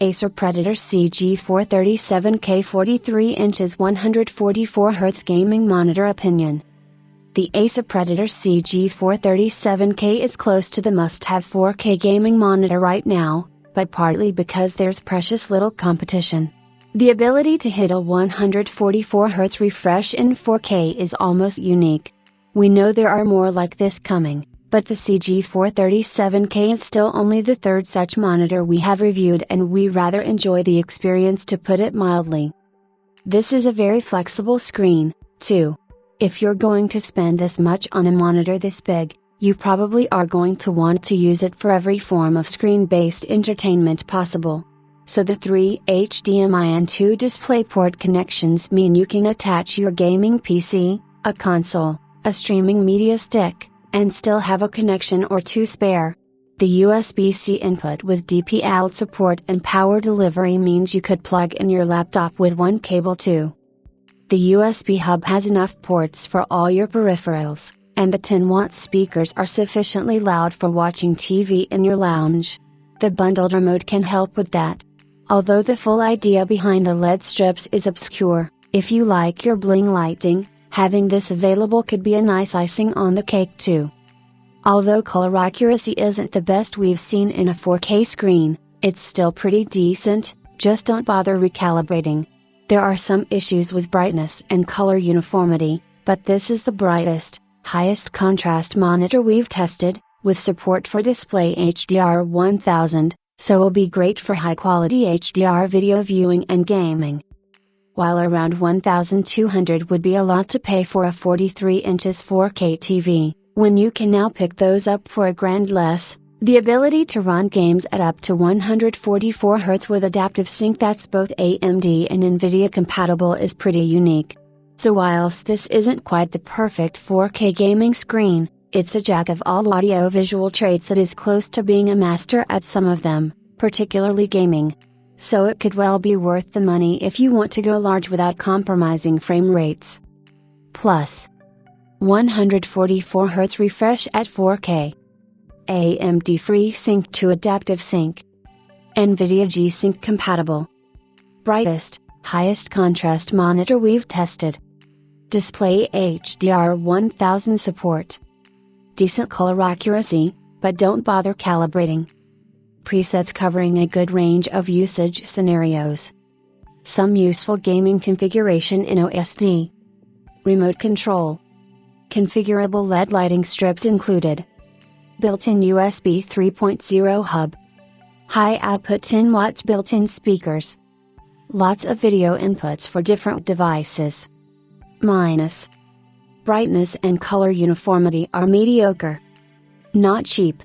Acer Predator CG437K 43 inches 144Hz gaming monitor opinion. The Acer Predator CG437K is close to the must-have 4K gaming monitor right now, but partly because there's precious little competition. The ability to hit a 144Hz refresh in 4K is almost unique. We know there are more like this coming, but the CG437K is still only the third such monitor we have reviewed, and we rather enjoy the experience, to put it mildly. This is a very flexible screen, too. If you're going to spend this much on a monitor this big, you probably are going to want to use it for every form of screen-based entertainment possible. So the 3 HDMI and 2 DisplayPort connections mean you can attach your gaming PC, a console, a streaming media stick, and still have a connection or two spare. The USB-C input with DP-out support and power delivery means you could plug in your laptop with one cable too. The USB hub has enough ports for all your peripherals, and the 10-watt speakers are sufficiently loud for watching TV in your lounge. The bundled remote can help with that. Although the full idea behind the LED strips is obscure, if you like your bling lighting, having this available could be a nice icing on the cake too. Although color accuracy isn't the best we've seen in a 4K screen, it's still pretty decent. Just don't bother recalibrating. There are some issues with brightness and color uniformity, but this is the brightest, highest contrast monitor we've tested, with support for Display HDR 1000, so will be great for high quality HDR video viewing and gaming. While around $1,200 would be a lot to pay for a 43 inches 4K TV, when you can now pick those up for a grand less, the ability to run games at up to 144Hz with adaptive sync that's both AMD and Nvidia compatible is pretty unique. So whilst this isn't quite the perfect 4K gaming screen, it's a jack of all audio-visual traits that is close to being a master at some of them, particularly gaming. So it could well be worth the money if you want to go large without compromising frame rates. Plus, 144Hz refresh at 4K. AMD FreeSync to Adaptive Sync. Nvidia G-Sync compatible. Brightest, highest contrast monitor we've tested. Display HDR 1000 support. Decent color accuracy, but don't bother calibrating. Presets covering a good range of usage scenarios. Some useful gaming configuration in OSD. Remote control. Configurable LED lighting strips included. Built-in USB 3.0 hub. High output 10 watts built-in speakers. Lots of video inputs for different devices. Minus. Brightness and color uniformity are mediocre. Not cheap.